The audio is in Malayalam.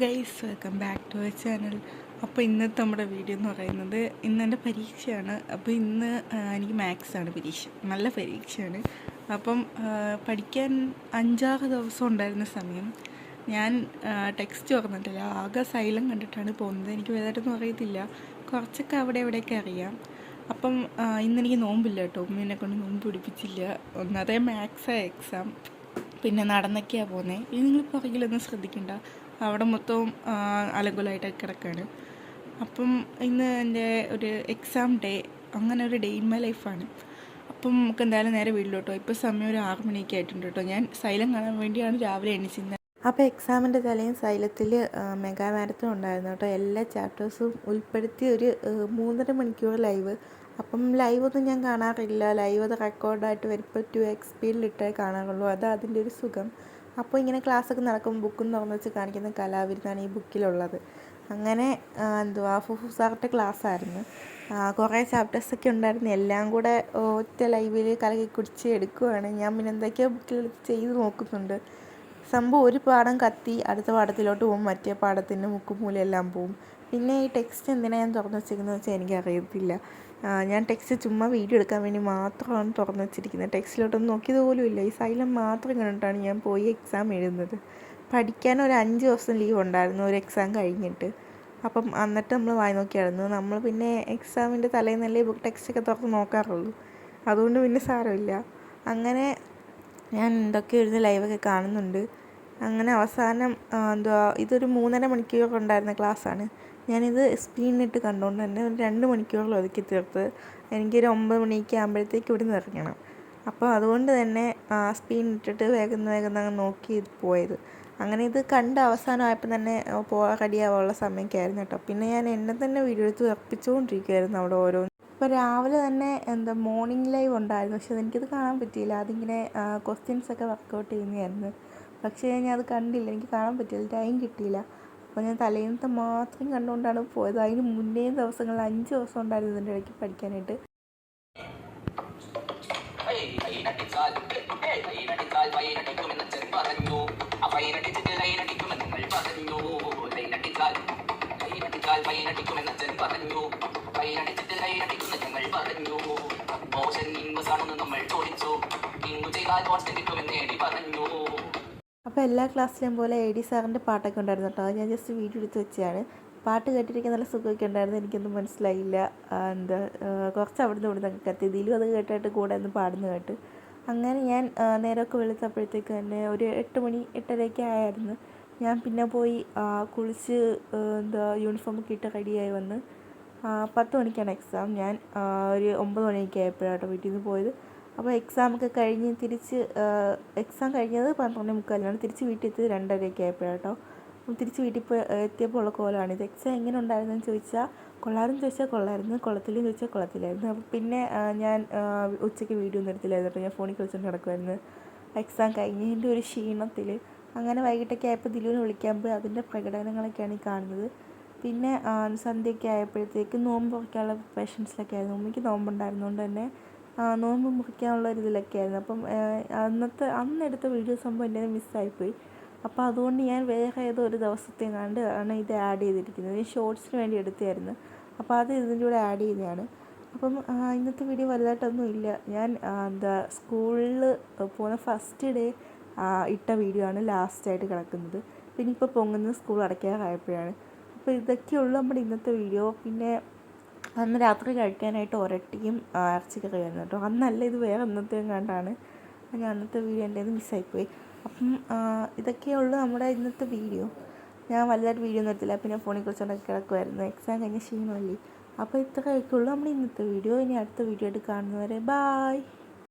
Guys, welcome back to our channel. അപ്പോൾ ഇന്നത്തെ നമ്മുടെ വീഡിയോ എന്ന് പറയുന്നത് ഇന്നെൻ്റെ പരീക്ഷയാണ്. അപ്പോൾ ഇന്ന് എനിക്ക് മാത്സാണ് പരീക്ഷ, നല്ല പരീക്ഷയാണ്. അപ്പം പഠിക്കാൻ 5-6 ദിവസം ഉണ്ടായിരുന്ന സമയം ഞാൻ ടെക്സ്റ്റ് തുറന്നിട്ടില്ല, ആകെ സൈലം കണ്ടിട്ടാണ് പോകുന്നത്. എനിക്ക് വലുതായിട്ടൊന്നും അറിയത്തില്ല, കുറച്ചൊക്കെ അവിടെ എവിടെയൊക്കെ അറിയാം. അപ്പം ഇന്നെനിക്ക് നോമ്പില്ല കേട്ടോ, ഉമ്മേനെ കൊണ്ട് നോമ്പ് പിടിപ്പിച്ചില്ല. ഒന്നതേ മാത്സാണ് എക്സാം, പിന്നെ നടന്നൊക്കെയാണ് പോകുന്നത്. ഇനി നിങ്ങൾ പുറകിലൊന്നും ശ്രദ്ധിക്കണ്ട, അവിടെ മൊത്തവും അലങ്കുലമായിട്ടൊക്കെ കിടക്കുകയാണ്. അപ്പം ഇന്ന് എൻ്റെ ഒരു എക്സാം ഡേ, അങ്ങനെ ഒരു ഡേ ഇൻ മൈ ലൈഫാണ്. അപ്പം നമുക്ക് എന്തായാലും നേരെ വീട്ടിലോട്ടോ. ഇപ്പോൾ സമയം ഒരു 6 മണിയൊക്കെ ആയിട്ടുണ്ട് കേട്ടോ. ഞാൻ സൈലം കാണാൻ വേണ്ടിയാണ് രാവിലെ എണീച്ചിരുന്നത്. അപ്പോൾ എക്സാമിൻ്റെ തലേയും സൈലത്തിൽ മെഗാ മാരത്തോൺ ഉണ്ടായിരുന്നു കേട്ടോ. എല്ലാ ചാപ്റ്റേഴ്സും ഉൾപ്പെടുത്തി ഒരു 3.5 മണിക്കൂർ ലൈവ്. അപ്പം ലൈവൊന്നും ഞാൻ കാണാറില്ല, ലൈവ് അത് റെക്കോർഡായിട്ട് വരുമ്പോൾ 2x സ്പീഡിലിട്ടേ കാണാറുള്ളൂ. അതിൻ്റെ ഒരു സുഖം. അപ്പോൾ ഇങ്ങനെ ക്ലാസ്സൊക്കെ നടക്കുമ്പോൾ ബുക്കും തുറന്ന് വെച്ച് കാണിക്കുന്ന കലാവിരുന്നാണ് ഈ ബുക്കിലുള്ളത്. അങ്ങനെ ഫുഫു സാറിൻ്റെ ക്ലാസ്സായിരുന്നു. കുറേ ചാപ്റ്റേഴ്സൊക്കെ ഉണ്ടായിരുന്നു, എല്ലാം കൂടെ ഒറ്റ ലൈവിൽ കലക്കി കുടിച്ച് എടുക്കുകയാണ് ഞാൻ. പിന്നെ എന്തൊക്കെയോ ബുക്കിൽ ചെയ്ത് നോക്കുന്നുണ്ട്. സംഭവം ഒരു പാഠം കത്തി അടുത്ത പാഠത്തിലോട്ട് പോകും, മറ്റേ പാഠത്തിൻ്റെ മുക്കും മൂലയെല്ലാം പോവും. പിന്നെ ഈ ടെക്സ്റ്റ് എന്തിനാണ് ഞാൻ തുറന്ന് വെച്ചിരിക്കുന്നത് വെച്ചാൽ എനിക്കറിയത്തില്ല. ഞാൻ ടെക്സ്റ്റ് ചുമ്മാ വീഡിയോ എടുക്കാൻ വേണ്ടി മാത്രമാണ് തുറന്ന് വെച്ചിരിക്കുന്നത്. ടെക്സ്റ്റിലോട്ടൊന്നും നോക്കിയത് പോലും ഇല്ല. ഈ സൈലം മാത്രം കണ്ടിട്ടാണ് ഞാൻ പോയി എക്സാം എഴുതുന്നത്. പഠിക്കാൻ ഒരു 5 ദിവസം ലീവ് ഉണ്ടായിരുന്നു ഒരു എക്സാം കഴിഞ്ഞിട്ട്. അപ്പം എന്നിട്ട് നമ്മൾ വായി നോക്കിയായിരുന്നു. നമ്മൾ പിന്നെ എക്സാമിൻ്റെ തലേന്നല്ലേ ബുക്ക് ടെക്സ്റ്റൊക്കെ തുറന്ന് നോക്കാറുള്ളൂ, അതുകൊണ്ട് പിന്നെ സാരമില്ല. അങ്ങനെ ഞാൻ എന്തൊക്കെ എഴുതി ലൈവൊക്കെ കാണുന്നുണ്ട്. അങ്ങനെ അവസാനം ഇതൊരു 3.5 മണിക്കൂർ ഉണ്ടായിരുന്ന ക്ലാസ്സാണ്. ഞാനിത് സ്പീഡിനിട്ട് കണ്ടുകൊണ്ട് തന്നെ ഒരു 2 മണിക്കൂറിൽ ഒതുക്കി തീർത്ത്. എനിക്കൊരു 9 മണിയൊക്കെ ആകുമ്പോഴത്തേക്ക് ഇവിടെ നിന്ന് ഇറങ്ങണം. അപ്പോൾ അതുകൊണ്ട് തന്നെ സ്പീഡിനിട്ടിട്ട് വേഗം അങ്ങ് നോക്കി പോയത്. അങ്ങനെ ഇത് കണ്ട് അവസാനമായപ്പോൾ തന്നെ റെഡിയാവാനുള്ള സമയമൊക്കെ കേട്ടോ. പിന്നെ ഞാൻ എന്നെ തന്നെ വീഡിയോ എടുത്ത് ഉറപ്പിച്ചുകൊണ്ടിരിക്കുമായിരുന്നു അവിടെ ഓരോന്ന്. ഇപ്പോൾ രാവിലെ തന്നെ മോർണിംഗ് ലൈവ് ഉണ്ടായിരുന്നു, പക്ഷെ എനിക്കത് കാണാൻ പറ്റിയില്ല. അതിങ്ങനെ ക്വസ്റ്റ്യൻസൊക്കെ വർക്കൗട്ട് ചെയ്യുന്നതായിരുന്നു. പക്ഷേ ഞാൻ അത് കണ്ടില്ല, എനിക്ക് കാണാൻ പറ്റിയില്ല, ടൈം കിട്ടിയില്ല. അപ്പോൾ ഞാൻ തലേന്നത്തെ മാത്രം കണ്ടുകൊണ്ടാണ് പോയത്. അതിന് മുന്നേ ദിവസങ്ങളിൽ 5 ദിവസം ഉണ്ടായിരുന്നു ഇതിൻ്റെ ഇടയ്ക്ക് പഠിക്കാനായിട്ട്. അപ്പോൾ എല്ലാ ക്ലാസ്സിലും പോലെ AD സാറിൻ്റെ പാട്ടൊക്കെ ഉണ്ടായിരുന്നു കേട്ടോ. ഞാൻ ജസ്റ്റ് വീഡിയോ എടുത്ത് വെച്ചാണ്. പാട്ട് കേട്ടിരിക്കാൻ നല്ല സുഖമൊക്കെ ഉണ്ടായിരുന്നു. എനിക്കൊന്നും മനസ്സിലായില്ല. കുറച്ച് അവിടുന്ന് ഇവിടുന്നൊക്കെ കത്തി. ഇതിലും അത് കേട്ടിട്ട് കൂടെ ഒന്ന് പാടുന്ന കേട്ട്. അങ്ങനെ ഞാൻ നേരമൊക്കെ വെളുത്തപ്പോഴത്തേക്ക് തന്നെ ഒരു 8 മണി 8:30 ആയിരുന്നു. ഞാൻ പിന്നെ പോയി കുളിച്ച് യൂണിഫോമൊക്കെ ഇട്ട് റെഡിയായി വന്ന് 10 മണിക്കാണ് എക്സാം. ഞാൻ ഒരു 9 മണിയൊക്കെ ആയപ്പോഴാട്ടോ വീട്ടിൽ നിന്ന് പോയത്. അപ്പോൾ എക്സാമൊക്കെ കഴിഞ്ഞ് എക്സാം കഴിഞ്ഞത് 12:45, തിരിച്ച് വീട്ടിൽ എത്തിയത് 2:30 ആയപ്പോഴാട്ടോ. തിരിച്ച് വീട്ടിൽ എത്തിയപ്പോൾ ഉള്ള കോലമാണിത്. എക്സാം എങ്ങനെ ഉണ്ടായിരുന്നെന്ന് ചോദിച്ചാൽ കൊള്ളായിരുന്നു, കൊള്ളത്തില്ലെന്ന് ചോദിച്ചാൽ കൊള്ളത്തില്ലായിരുന്നു. അപ്പോൾ പിന്നെ ഞാൻ ഉച്ചയ്ക്ക് വീഡിയോ ഒന്നും എടുത്തില്ലായിരുന്നു കേട്ടോ. ഞാൻ ഫോണിൽ കളിച്ചുകൊണ്ട് കിടക്കുമായിരുന്നു എക്സാം കഴിഞ്ഞതിൻ്റെ ഒരു ക്ഷീണത്തിൽ. അങ്ങനെ വൈകിട്ടൊക്കെ ആയപ്പോൾ ദിലുവിനെ വിളിക്കാൻ പോയി. അതിൻ്റെ പ്രകടനങ്ങളൊക്കെയാണ് ഈ കാണുന്നത്. പിന്നെ സന്ധ്യയൊക്കെ ആയപ്പോഴത്തേക്ക് നോമ്പ് മുറിക്കാനുള്ള പ്രിപ്പറേഷൻസിലൊക്കെ ആയിരുന്നു. ഉമ്മയ്ക്ക് നോമ്പുണ്ടായിരുന്നുകൊണ്ട് തന്നെ നോമ്പ് മുറിക്കാനുള്ള ഒരു ഇതിലൊക്കെ ആയിരുന്നു. അപ്പം അന്നെടുത്ത വീഡിയോ സംഭവം എൻ്റെ മിസ്സായിപ്പോയി. അപ്പോൾ അതുകൊണ്ട് ഞാൻ വേറെ ഏതോ ഒരു ദിവസത്തെ ആണ് ഇത് ആഡ് ചെയ്തിരിക്കുന്നത്. ഈ ഷോർട്സിന് വേണ്ടി എടുത്തായിരുന്നു, അപ്പോൾ അത് ഇതിൻ്റെ കൂടെ ആഡ് ചെയ്തതാണ്. അപ്പം ഇന്നത്തെ വീഡിയോ വലുതായിട്ടൊന്നും ഇല്ല. ഞാൻ സ്കൂളിൽ പോകുന്ന ഫസ്റ്റ് ഡേ ഇട്ട വീഡിയോ ആണ് ലാസ്റ്റായിട്ട് കിടക്കുന്നത്. പിന്നെ ഇപ്പോൾ പൊങ്ങുന്നത് സ്കൂൾ അടയ്ക്കാറായപ്പോഴാണ്. അപ്പോൾ ഇതൊക്കെയുള്ളൂ നമ്മുടെ ഇന്നത്തെ വീഡിയോ. പിന്നെ അന്ന് രാത്രി കഴിക്കാനായിട്ട് ഒരട്ടിയും ഇറച്ചിക്കറിയായിരുന്നു കേട്ടോ. അന്നല്ല, ഇത് വേറെ അന്നത്തെയും കണ്ടാണ്. ഞാൻ അന്നത്തെ വീഡിയോ എൻ്റെ മിസ്സായിപ്പോയി. അപ്പം ഇതൊക്കെയുള്ളൂ നമ്മുടെ ഇന്നത്തെ വീഡിയോ. ഞാൻ വലുതായിട്ട് വീഡിയോ ഒന്നും എടുത്തില്ല, പിന്നെ ഫോണിൽ കുറിച്ചുകൊണ്ടൊക്കെ കിടക്കുമായിരുന്നു. എക്സാം കഴിഞ്ഞ ക്ഷീണമല്ലേ. അപ്പോൾ ഇത്രയൊക്കെ ഉള്ളൂ നമ്മുടെ ഇന്നത്തെ വീഡിയോ. ഇനി അടുത്ത വീഡിയോ ആയിട്ട് കാണുന്നവരെ ബായ്.